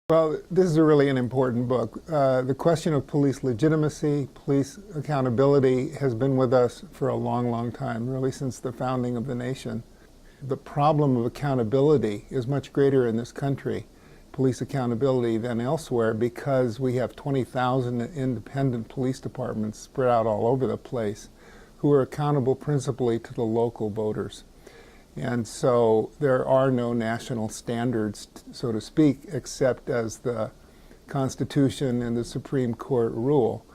Well, this is really an important book. The question of police legitimacy, police accountability has been with us for a long, long time, really since the founding of the nation. The problem of accountability is much greater in this country, police accountability, than elsewhere, because we have 20,000 independent police departments spread out all over the place who are accountable principally to the local voters. And so there are no national standards, so to speak, except as the Constitution and the Supreme Court rule.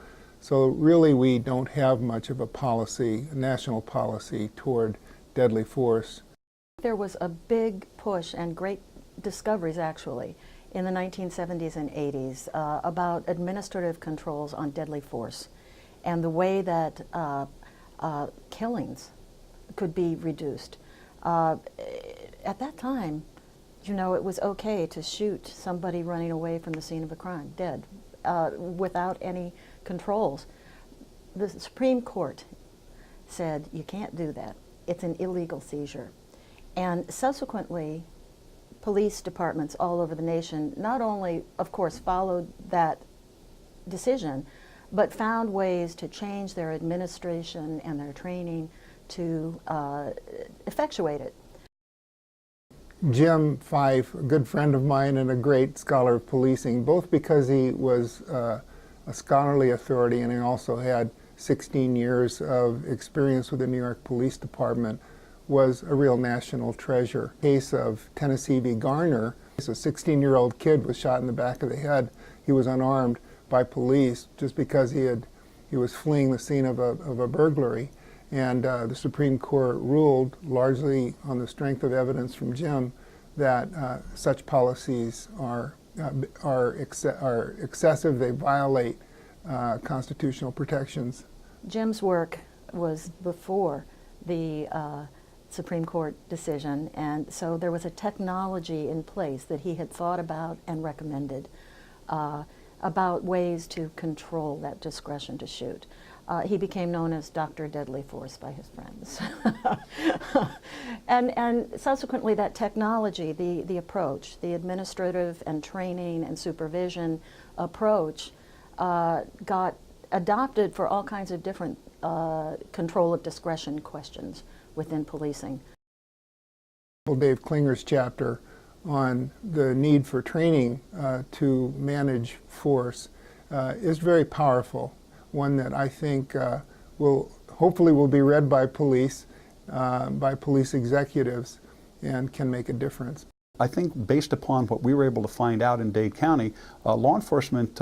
So really we don't have much of a policy, a national policy toward deadly force. There was a big push and great discoveries actually in the 1970s and 80s about administrative controls on deadly force and the way that killings could be reduced. At that time, you know, it was okay to shoot somebody running away from the scene of a crime, dead, without any controls. The Supreme Court said you can't do that. It's an illegal seizure. And subsequently, police departments all over the nation not only, of course, followed that decision, but found ways to change their administration and their training to effectuate it. Jim Fife, a good friend of mine and a great scholar of policing, both because he was a scholarly authority and he also had 16 years of experience with the New York Police Department, was a real national treasure. The case of Tennessee v. Garner, a 16-year-old kid was shot in the back of the head. He was unarmed by police just because he was fleeing the scene of a burglary. And the Supreme Court ruled, largely on the strength of evidence from Jim, that such policies are excessive. They violate constitutional protections. Jim's work was before the Supreme Court decision, and so there was a technology in place that he had thought about and recommended about ways to control that discretion to shoot. He became known as Dr. Deadly Force by his friends. and subsequently that technology, the approach, the administrative and training and supervision approach got adopted for all kinds of different control of discretion questions within policing. Dave Klinger's chapter on the need for training to manage force is very powerful. One that I think hopefully will be read by police executives, and can make a difference. I think based upon what we were able to find out in Dade County, law enforcement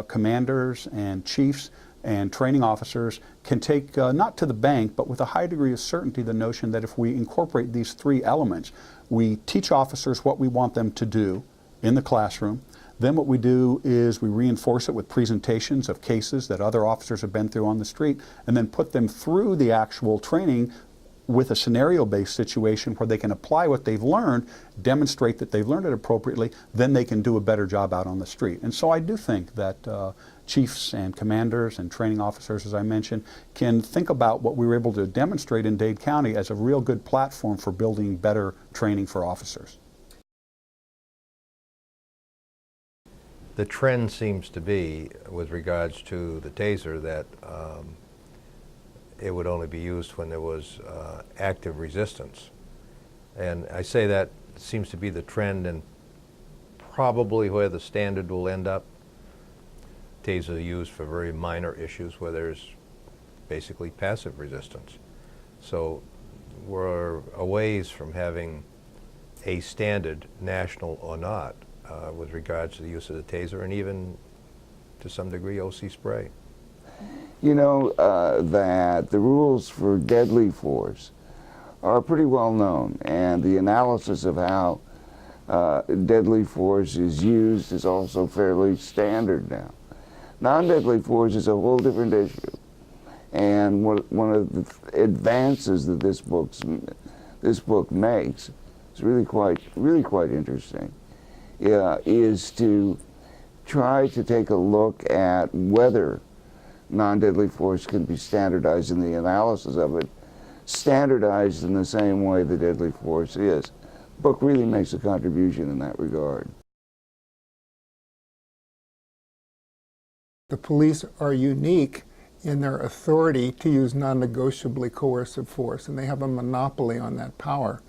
commanders and chiefs and training officers can take, not to the bank, but with a high degree of certainty, the notion that if we incorporate these three elements, we teach officers what we want them to do in the classroom. Then what we do is we reinforce it with presentations of cases that other officers have been through on the street, and then put them through the actual training with a scenario-based situation where they can apply what they've learned, demonstrate that they've learned it appropriately, then they can do a better job out on the street. And so I do think that chiefs and commanders and training officers, as I mentioned, can think about what we were able to demonstrate in Dade County as a real good platform for building better training for officers. The trend seems to be, with regards to the taser, that it would only be used when there was active resistance. And I say that seems to be the trend and probably where the standard will end up. Tasers are used for very minor issues where there's basically passive resistance. So we're a ways from having a standard, national or not, with regards to the use of the taser, and even to some degree OC spray. You know that the rules for deadly force are pretty well known, and the analysis of how deadly force is used is also fairly standard now. Non-deadly force is a whole different issue, and one of the advances that this book makes is really quite interesting. Is to try to take a look at whether non-deadly force can be standardized in the analysis of it, standardized in the same way the deadly force is. The book really makes a contribution in that regard. The police are unique in their authority to use non-negotiably coercive force, and they have a monopoly on that power.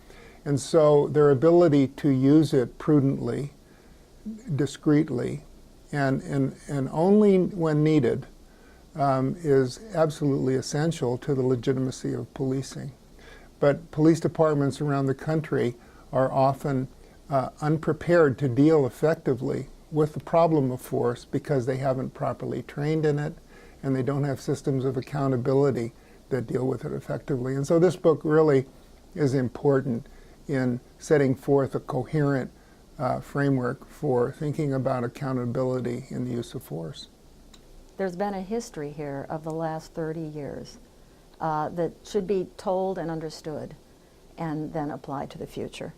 And so their ability to use it prudently, discreetly, and only when needed is absolutely essential to the legitimacy of policing. But police departments around the country are often unprepared to deal effectively with the problem of force because they haven't properly trained in it and they don't have systems of accountability that deal with it effectively. And so this book really is important in setting forth a coherent framework for thinking about accountability in the use of force. There's been a history here of the last 30 years that should be told and understood and then applied to the future.